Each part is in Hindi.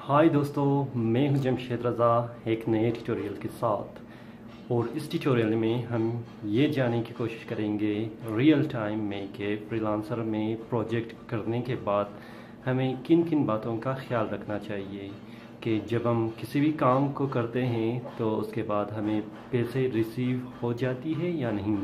हाय दोस्तों, मैं हूं जमशेद रज़ा एक नए ट्यूटोरियल के साथ। और इस ट्यूटोरियल में हम ये जानने की कोशिश करेंगे रियल टाइम में कि फ्रीलांसर में प्रोजेक्ट करने के बाद हमें किन किन बातों का ख्याल रखना चाहिए कि जब हम किसी भी काम को करते हैं तो उसके बाद हमें पैसे रिसीव हो जाती है या नहीं।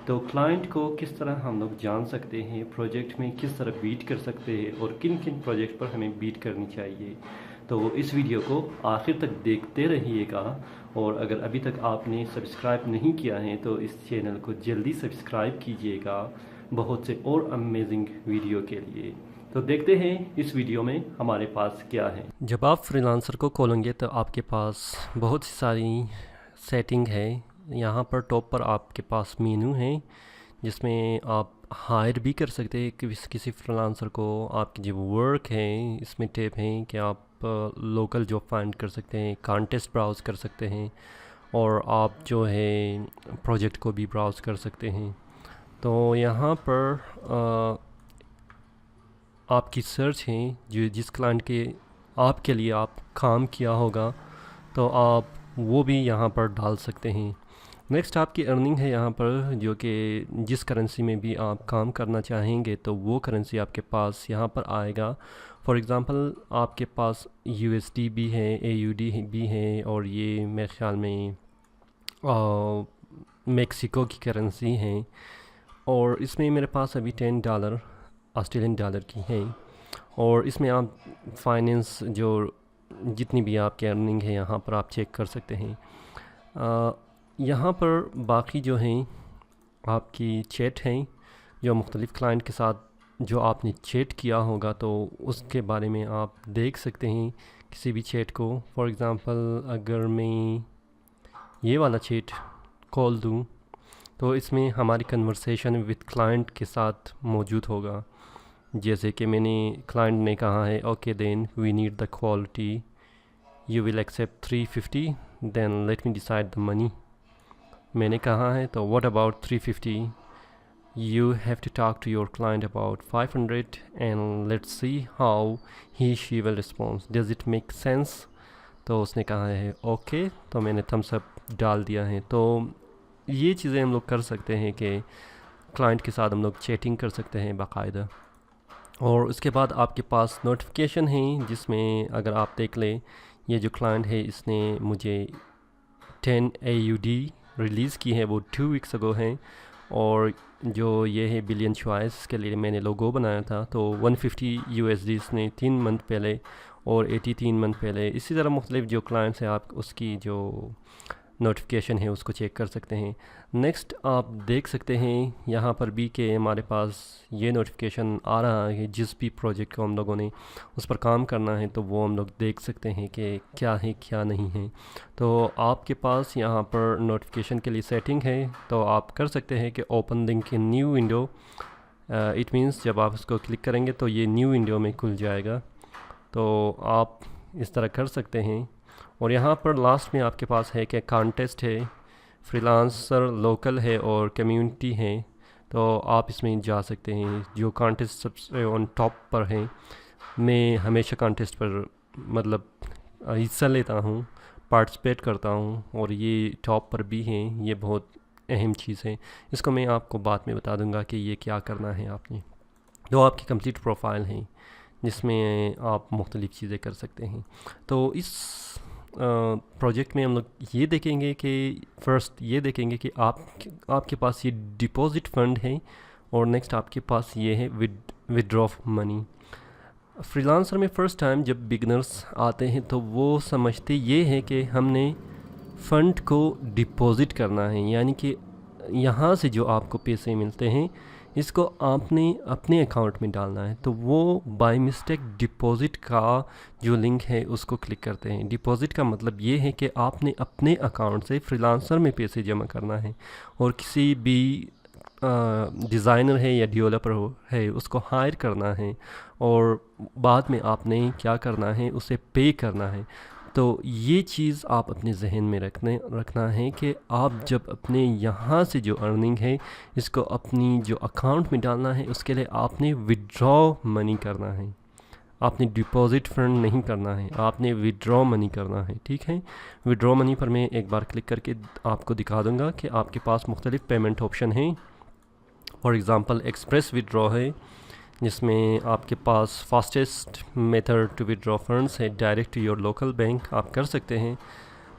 तो क्लाइंट को किस तरह हम लोग जान सकते हैं, प्रोजेक्ट में किस तरह बीट कर सकते हैं और किन किन प्रोजेक्ट पर हमें बीट करनी चाहिए। तो इस वीडियो को आखिर तक देखते रहिएगा। और अगर अभी तक आपने सब्सक्राइब नहीं किया है तो इस चैनल को जल्दी सब्सक्राइब कीजिएगा बहुत से और अमेजिंग वीडियो के लिए। तो देखते हैं इस वीडियो में हमारे पास क्या है। जब आप फ्रीलांसर को खोलेंगे तो आपके पास बहुत सारी सेटिंग है। यहाँ पर टॉप पर आपके पास मेनू है जिसमें आप हायर भी कर सकते हैं किसी फ्रीलांसर को। आपकी जो वर्क है इसमें टैब है कि आप लोकल जॉब फाइंड कर सकते हैं, कॉन्टेस्ट ब्राउज़ कर सकते हैं और आप जो है प्रोजेक्ट को भी ब्राउज़ कर सकते हैं। तो यहाँ पर आपकी सर्च है जो जिस क्लाइंट के आपके लिए आप काम किया होगा तो आप वो भी यहाँ पर डाल सकते हैं। नेक्स्ट आपकी अर्निंग है यहाँ पर, जो कि जिस करेंसी में भी आप काम करना चाहेंगे तो वो करेंसी आपके पास यहाँ पर आएगा। फॉर एग्ज़ाम्पल आपके पास USD भी है, AUD भी है और ये मेरे ख्याल में मेक्सिको की करेंसी है। और इसमें मेरे पास अभी $10 ऑस्ट्रेलियन डॉलर की है। और इसमें आप फाइनेंस जो जितनी भी आपकी अर्निंग है यहाँ पर आप चेक कर सकते हैं। यहाँ पर बाकी जो हैं आपकी चैट हैं, जो मुख्तलिफ़ क्लाइंट के साथ जो आपने चैट किया होगा तो उसके बारे में आप देख सकते हैं किसी भी चैट को। फॉर एग्ज़ाम्पल अगर मैं ये वाला चैट कॉल दूँ तो इसमें हमारी कन्वर्सेशन विद क्लाइंट के साथ मौजूद होगा। जैसे कि मैंने क्लाइंट ने कहा है okay then we need the quality, you will accept 350, then let me decide the money. मैंने कहा है तो what about 350, you have to talk to your client about 500 and let's see how he she will respond, does it make sense। तो उसने कहा है ओके, तो मैंने थम्स अप डाल दिया है। तो ये चीज़ें हम लोग कर सकते हैं कि क्लाइंट के साथ हम लोग चैटिंग कर सकते हैं बाकायदा। और उसके बाद आपके पास नोटिफिकेशन है जिसमें अगर आप देख लें ये जो क्लाइंट है इसने मुझे 10 AUD रिलीज़ की है, वो 2 वीक्स अगो है। और जो ये है बिलियन चॉइस के लिए मैंने लोगो बनाया था तो 150 USD इसने 3 मंथ पहले और 83 मंथ पहले। इसी तरह मुख्तलिफ जो क्लाइंट्स हैं आप उसकी जो नोटिफिकेशन है उसको चेक कर सकते हैं। नेक्स्ट आप देख सकते हैं यहाँ पर भी कि हमारे पास ये नोटिफिकेशन आ रहा है जिस भी प्रोजेक्ट को हम लोगों ने उस पर काम करना है तो वो हम लोग देख सकते हैं कि क्या है क्या नहीं है। तो आपके पास यहाँ पर नोटिफिकेशन के लिए सेटिंग है तो आप कर सकते हैं कि open link in new window. It means जब आप उसको क्लिक करेंगे तो ये न्यू विंडो में खुल जाएगा। तो आप इस तरह कर सकते हैं। और यहाँ पर लास्ट में आपके पास है कि कॉन्टेस्ट है, फ्रीलांसर लोकल है और कम्युनिटी है। तो आप इसमें जा सकते हैं। जो कॉन्टेस्ट सबसे ऑन टॉप पर है, मैं हमेशा कॉन्टेस्ट पर मतलब हिस्सा लेता हूँ, पार्टिसिपेट करता हूँ और ये टॉप पर भी हैं। ये बहुत अहम चीज़ है, इसको मैं आपको बाद में बता दूँगा कि ये क्या करना है आपने। तो आपकी कंप्लीट प्रोफाइल है जिसमें आप मुख्तलिफ़ चीज़ें कर सकते हैं। तो इस प्रोजेक्ट में हम लोग ये देखेंगे कि फ़र्स्ट ये देखेंगे कि आपके पास ये डिपॉज़िट फ़ंड है और नेक्स्ट आपके पास ये है विदड्रॉ ऑफ मनी। फ्रीलांसर में फ़र्स्ट टाइम जब बिगनर्स आते हैं तो वो समझते ये है कि हमने फ़ंड को डिपॉज़िट करना है, यानी कि यहाँ से जो आपको पैसे मिलते हैं इसको आपने अपने अकाउंट में डालना है। तो वो बाय मिस्टेक डिपॉज़िट का जो लिंक है उसको क्लिक करते हैं। डिपॉज़िट का मतलब ये है कि आपने अपने अकाउंट से फ्रीलांसर में पैसे जमा करना है और किसी भी डिज़ाइनर है या डेवलपर है उसको हायर करना है और बाद में आपने क्या करना है उसे पे करना है। तो ये चीज़ आप अपने जहन में रखना है कि आप जब अपने यहाँ से जो अर्निंग है इसको अपनी जो अकाउंट में डालना है उसके लिए आपने विड्रॉ मनी करना है। आपने डिपॉज़िट फंड नहीं करना है, आपने विड्रॉ मनी करना है। ठीक है, विड्रॉ मनी पर मैं एक बार क्लिक करके आपको दिखा दूंगा कि आपके पास मुख्तलिफ़ पेमेंट ऑप्शन हैं। फॉर एग्ज़ाम्पल एक्सप्रेस विड्रॉ है, जिसमें आपके पास fastest method to withdraw funds है, direct to your local bank आप कर सकते हैं।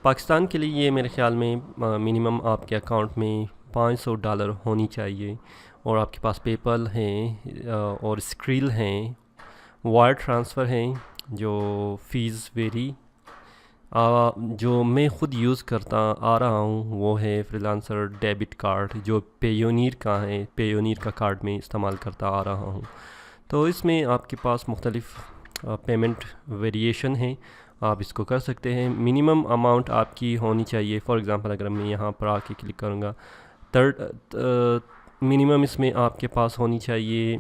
पाकिस्तान के लिए ये मेरे ख़्याल में मिनिमम आपके अकाउंट में $500 होनी चाहिए, और आपके पास पेपल हैं और स्क्रिल हैं, वायर ट्रांसफ़र हैं, जो फ़ीस वेरी जो मैं ख़ुद यूज़ करता आ रहा हूँ वो है फ्रीलांसर डेबिट कार्ड, जो पेयोनीर का है, पेयोनीर का कार्ड में इस्तेमाल करता आ रहा हूँ। तो इसमें आपके पास मुख्तलिफ़ पेमेंट वेरिएशन है, आप इसको कर सकते हैं। मिनिमम अमाउंट आपकी होनी चाहिए। फॉर एग्ज़ाम्पल अगर मैं यहाँ पर आके क्लिक करूँगा, मिनिमम इसमें आपके पास होनी चाहिए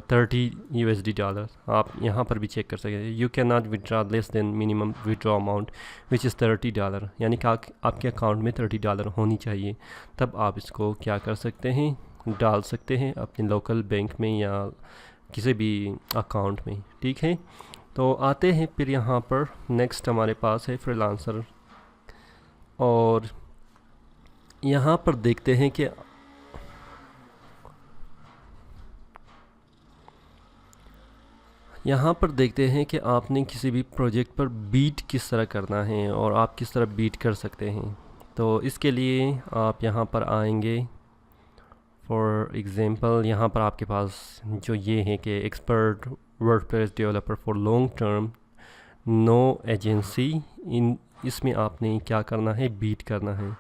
$30 आप यहाँ पर भी चेक कर सकते हैं। You can not withdraw less than minimum withdraw amount which is $30, यानी कि आपके अकाउंट में $30 होनी चाहिए, तब आप इसको क्या कर सकते हैं, डाल सकते हैं अपने लोकल बैंक में या किसी भी अकाउंट में। ठीक है, तो आते हैं फिर यहाँ पर नेक्स्ट हमारे पास है फ्रीलांसर, और यहाँ पर देखते हैं कि आपने किसी भी प्रोजेक्ट पर बीट किस तरह करना है और आप किस तरह बीट कर सकते हैं। तो इसके लिए आप यहाँ पर आएंगे। फॉर एग्ज़ाम्पल यहाँ पर आपके पास जो ये है कि expert WordPress developer for long term, no agency, इसमें आपने क्या करना है, बीट करना है।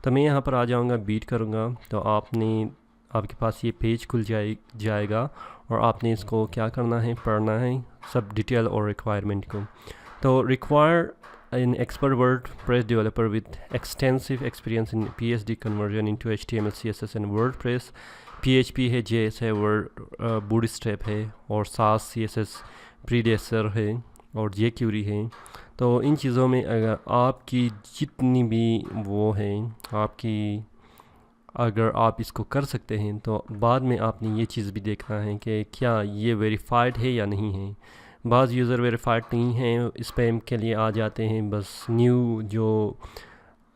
तो मैं यहाँ पर आ जाऊँगा, बीट करूँगा, तो आपके पास ये पेज खुल जाएगा, और आपने इसको क्या करना है, पढ़ना है सब डिटेल और रिक्वायरमेंट को। तो require an expert WordPress developer with extensive experience in PSD conversion into HTML, CSS and WordPress। PHP है, JS है, Bootstrap है, और SAS CSS प्रीडेसर है, और jQuery है। तो इन चीज़ों में अगर आपकी जितनी भी वो है अगर आप इसको कर सकते हैं, तो बाद में आपने ये चीज़ भी देखना है कि क्या ये वेरीफाइड है या नहीं है। बाज़ यूज़र वेरीफाइड नहीं हैं, स्पैम के लिए आ जाते हैं, बस न्यू जो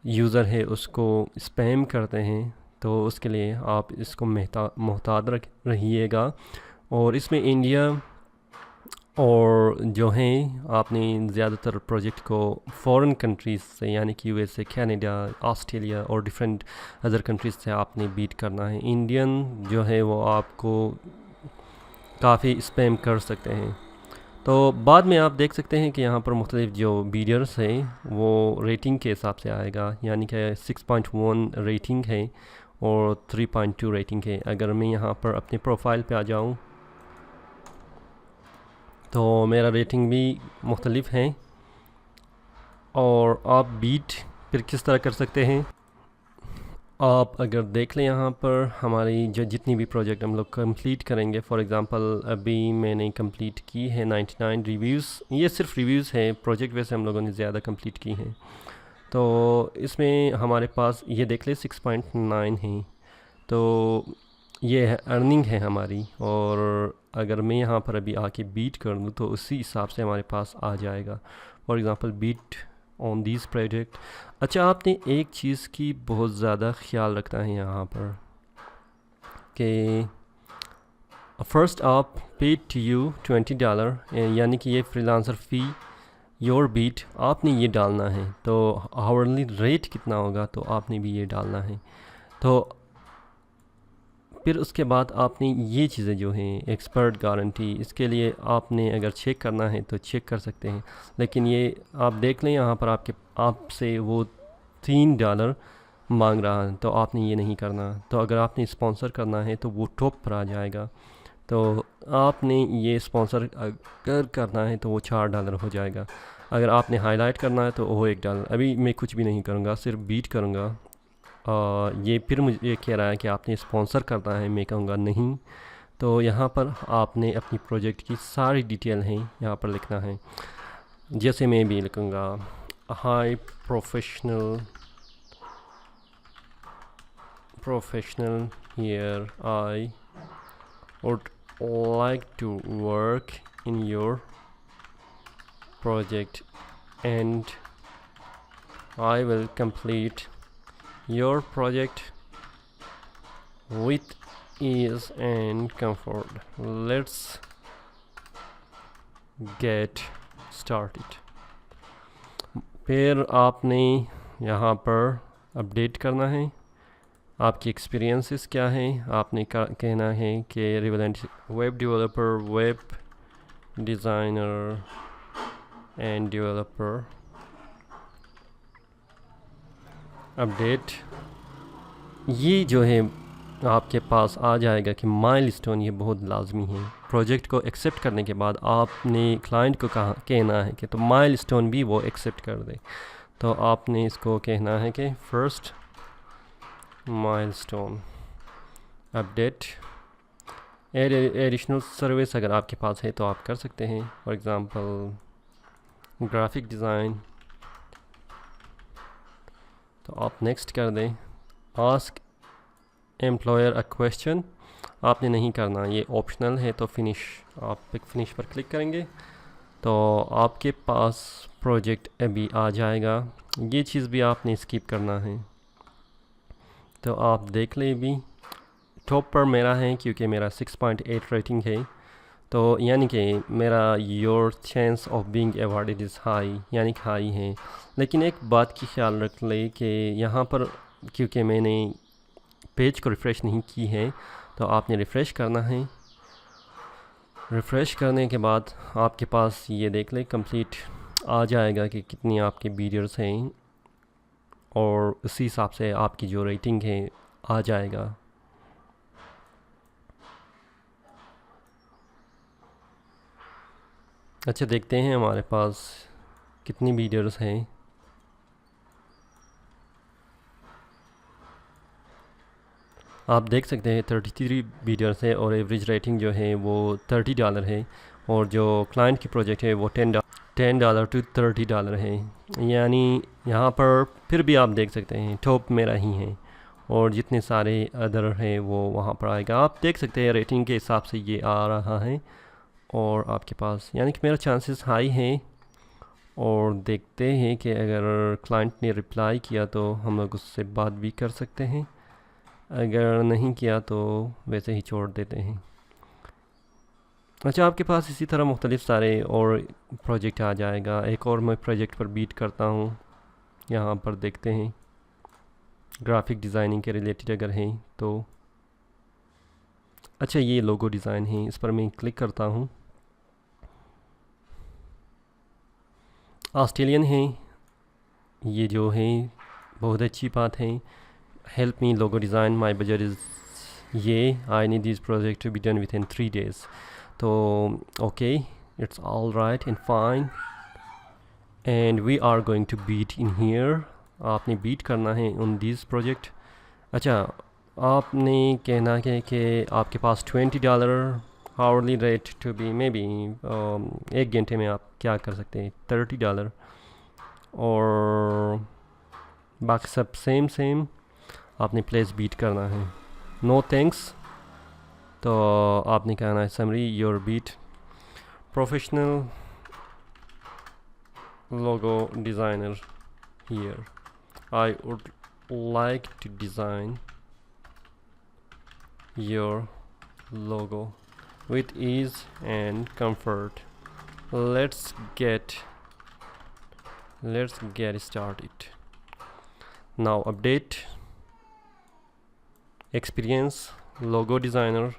यूज़र है उसको स्पैम करते हैं। तो उसके लिए आप इसको मोहतात रहिएगा। और इसमें इंडिया और जो हैं, आपने ज़्यादातर प्रोजेक्ट को फ़ॉरेन कंट्रीज़ से, यानी कि यूएसए, कनाडा, ऑस्ट्रेलिया और डिफरेंट अदर कंट्रीज़ से आपने बीट करना है। इंडियन जो है वो आपको काफ़ी स्पैम कर सकते हैं। तो बाद में आप देख सकते हैं कि यहाँ पर मुख्तलिफ जो बीडर्स हैं वो रेटिंग के हिसाब से आएगा, यानी कि 6.1 रेटिंग है और 3.2 रेटिंग है। अगर मैं यहाँ पर अपने प्रोफाइल पे आ जाऊँ तो मेरा रेटिंग भी मुख्तलिफ हैं, और आप बीट फिर किस तरह कर सकते हैं। आप अगर देख लें यहाँ पर हमारी जो जितनी भी प्रोजेक्ट हम लोग कंप्लीट करेंगे, फॉर एग्ज़ाम्पल अभी मैंने कंप्लीट की है 99 रिव्यूज़, ये सिर्फ रिव्यूज़ है, प्रोजेक्ट वैसे हम लोगों ने ज़्यादा कंप्लीट की हैं। तो इसमें हमारे पास ये देख ले 6.9 है, तो ये है अर्निंग है हमारी। और अगर मैं यहाँ पर अभी आके बीट कर दूँ तो उसी हिसाब से हमारे पास आ जाएगा। For example bid on this project. अच्छा, आपने एक चीज़ की बहुत ज़्यादा ख्याल रखना है यहाँ पर कि फ़र्स्ट आप पेड टू यू $20, यानी कि ये फ्रीलांसर फ़ी योर बीट आपने ये डालना है। तो हावरली रेट कितना होगा तो आपने भी ये डालना है। तो फिर उसके बाद आपने ये चीज़ें जो हैं, एक्सपर्ट गारंटी, इसके लिए आपने अगर चेक करना है तो चेक कर सकते हैं। लेकिन ये आप देख लें यहाँ पर आपसे वो $3 मांग रहा है, तो आपने ये नहीं करना। तो अगर आपने स्पॉन्सर करना है तो वो टॉप पर आ जाएगा। तो आपने ये स्पॉन्सर अगर करना है तो वो $4 हो जाएगा। अगर आपने हाईलाइट करना है तो वो $1। अभी मैं कुछ भी नहीं करूँगा, सिर्फ बीट करूँगा। ये फिर मुझे ये कह रहा है कि आपने स्पॉन्सर करना है, मैं कहूँगा नहीं। तो यहाँ पर आपने अपनी प्रोजेक्ट की सारी डिटेल हैं यहाँ पर लिखना है। जैसे मैं भी लिखूँगा high professional here, I would like to work in your project and I will complete your project with ease and comfort. Let's get started. फिर आपने यहाँ पर अपडेट करना है आपकी एक्सपीरियंसेस क्या हैं. आपने कहना है कि relevant web developer, web designer end developer update. ये जो है आपके पास आ जाएगा कि माइलस्टोन. ये बहुत लाजमी है. प्रोजेक्ट को एक्सेप्ट करने के बाद आपने क्लाइंट को कहना है कि तो माइलस्टोन भी वो एक्सेप्ट कर दे. तो आपने इसको कहना है कि first milestone update. Additional service अगर आपके पास है तो आप कर सकते हैं. For example graphic design. तो आप नेक्स्ट कर दें. Ask employer a question. आपने नहीं करना, ये ऑप्शनल है. तो फिनिश, आप फिनिश पर क्लिक करेंगे तो आपके पास प्रोजेक्ट अभी आ जाएगा. ये चीज़ भी आपने स्किप करना है. तो आप देख लें भी टॉप पर मेरा है क्योंकि मेरा 6.8 रेटिंग है. तो यानी कि मेरा your chance of being awarded is high, यानी कि हाई है. लेकिन एक बात की ख्याल रख ले कि यहाँ पर क्योंकि मैंने पेज को रिफ़्रेश नहीं की है तो आपने रिफ़्रेश करना है. रिफ़्रेश करने के बाद आपके पास ये देख ले कंप्लीट आ जाएगा कि कितनी आपके वीडियोस हैं और उसी हिसाब से आपकी जो रेटिंग है आ जाएगा. अच्छा, देखते हैं हमारे पास कितनी वीडियोस हैं. आप देख सकते हैं 33 वीडियोस है और एवरेज रेटिंग जो है वो $30 है. और जो क्लाइंट की प्रोजेक्ट है वो $10 to $30 है. यानी यहाँ पर फिर भी आप देख सकते हैं टॉप मेरा ही है और जितने सारे अदर हैं वो वहाँ पर आएगा. आप देख सकते हैं रेटिंग के हिसाब से ये आ रहा है और आपके पास यानी कि मेरा चांसेस हाई हैं. और देखते हैं कि अगर क्लाइंट ने रिप्लाई किया तो हम लोग उससे बात भी कर सकते हैं. अगर नहीं किया तो वैसे ही छोड़ देते हैं. अच्छा, आपके पास इसी तरह मुख्तलिफ़ सारे और प्रोजेक्ट आ जाएगा. एक और मैं प्रोजेक्ट पर बीट करता हूँ. यहाँ पर देखते हैं ग्राफिक डिज़ाइनिंग के रिलेटेड अगर हैं तो. अच्छा, ये लोगो डिज़ाइन है, इस पर मैं क्लिक करता हूँ. ऑस्ट्रेलियन है ये जो है, बहुत अच्छी बात है. Help me logo design, my budget is ये. I need this project to be done within 3 days. तो okay, it's all right and fine and we are going to beat in here. आपने बीट करना है ऑन दिस प्रोजेक्ट. अच्छा, आपने कहना है कि आपके पास $20 hourly rate to be maybe. 1 घंटे में आप क्या कर सकते हैं, $30. और बाकी सब सेम आपने प्लेस बीट करना है. No thanks. तो आपने कहना है summary your beat professional logo designer here. I would like to design your logo with ease and comfort. Let's get started. Now update experience logo designer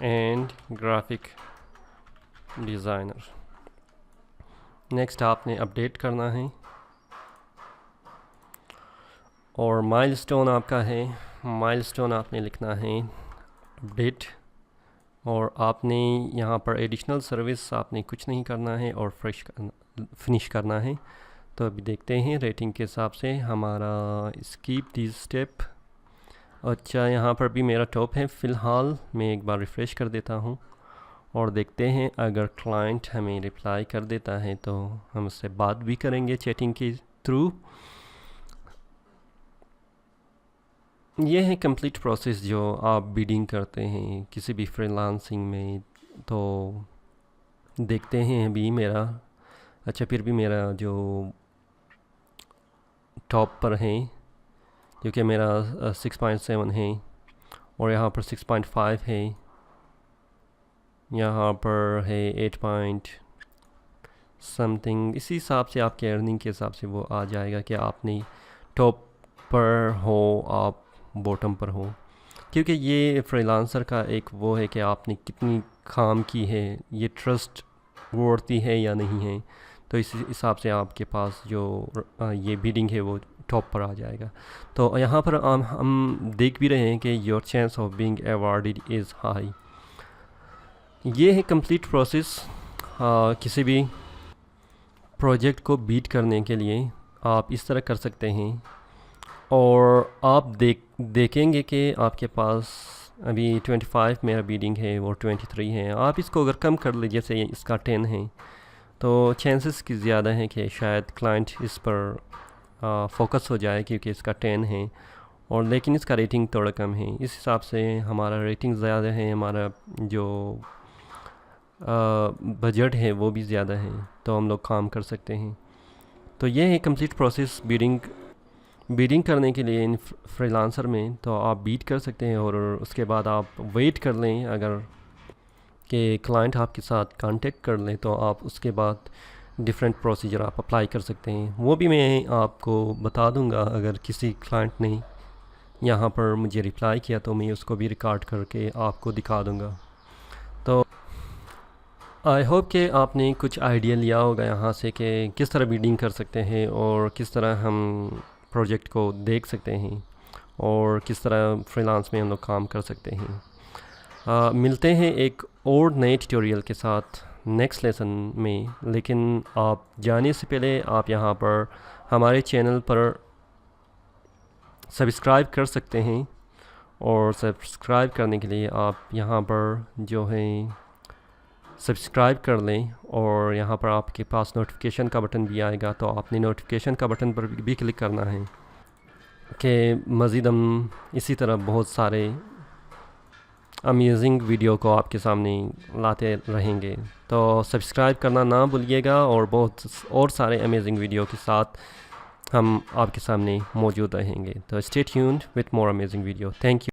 and graphic designer. Next आपने अपडेट करना है और माइलस्टोन आपका है. माइलस्टोन आपने लिखना है अपडेट. और आपने यहाँ पर एडिशनल सर्विस आपने कुछ नहीं करना है और फिनिश करना है. तो अभी देखते हैं रेटिंग के हिसाब से हमारा स्कीप दिस स्टेप. अच्छा, यहाँ पर भी मेरा टॉप है फ़िलहाल. मैं एक बार रिफ़्रेश कर देता हूँ और देखते हैं अगर क्लाइंट हमें रिप्लाई कर देता है तो हम उससे बात भी करेंगे चैटिंग के थ्रू. ये है कंप्लीट प्रोसेस जो आप बिडिंग करते हैं किसी भी फ्रीलांसिंग में। तो देखते हैं अभी मेरा, अच्छा फिर भी मेरा जो टॉप पर है, क्योंकि मेरा 6.7 है और यहाँ पर 6.5 है, यहाँ पर है 8 पॉइंट समथिंग। इसी हिसाब से आपके अर्निंग के हिसाब से वो आ जाएगा कि आपने टॉप पर हो आप बॉटम पर हो, क्योंकि ये फ्रीलांसर का एक वो है कि आपने कितनी काम की है, ये ट्रस्ट वर्ती है या नहीं है। तो इस हिसाब से आपके पास जो ये बिडिंग है वो टॉप पर आ जाएगा। तो यहाँ पर हम देख भी रहे हैं कि your chance of being awarded is high. ये है कंप्लीट प्रोसेस। किसी भी प्रोजेक्ट को बीट करने के लिए आप इस तरह कर सकते हैं, और आप देखेंगे कि आपके पास अभी 25 मेरा बीडिंग है और 23 है। आप इसको अगर कम कर लीजिए, जैसे इसका 10 है, तो चांसेस की ज़्यादा है कि शायद क्लाइंट इस पर फोकस हो जाए, क्योंकि इसका 10 है और लेकिन इसका रेटिंग थोड़ा कम है। इस हिसाब से हमारा रेटिंग ज़्यादा है, हमारा जो बजट है वो भी ज़्यादा है, तो हम लोग काम कर सकते हैं। तो ये है कंप्लीट प्रोसेस बीडिंग करने के लिए इन फ्रीलांसर में। तो आप बीट कर सकते हैं और उसके बाद आप वेट कर लें, अगर कि क्लाइंट आपके साथ कांटेक्ट कर लें तो आप उसके बाद डिफरेंट प्रोसीजर आप अप्लाई कर सकते हैं। वो भी मैं आपको बता दूंगा। अगर किसी क्लाइंट ने यहाँ पर मुझे रिप्लाई किया तो मैं उसको भी रिकॉर्ड करके आपको दिखा दूंगा। तो आई होप कि आपने कुछ आइडिया लिया होगा यहाँ से कि किस तरह बीडिंग कर सकते हैं और किस तरह हम प्रोजेक्ट को देख सकते हैं और किस तरह फ्रीलांस में हम लोग काम कर सकते हैं। मिलते हैं एक और नए ट्यूटोरियल के साथ नेक्स्ट लेसन में, लेकिन आप जाने से पहले आप यहाँ पर हमारे चैनल पर सब्सक्राइब कर सकते हैं, और सब्सक्राइब करने के लिए आप यहाँ पर जो है सब्सक्राइब कर लें, और यहाँ पर आपके पास नोटिफिकेशन का बटन भी आएगा, तो आपने नोटिफिकेशन का बटन पर भी क्लिक करना है कि मज़ीद हम इसी तरह बहुत सारे अमेजिंग वीडियो को आपके सामने लाते रहेंगे। तो सब्सक्राइब करना ना भूलिएगा, और बहुत और सारे अमेजिंग वीडियो के साथ हम आपके सामने मौजूद रहेंगे। तो stay tuned with more amazing video. Thank you.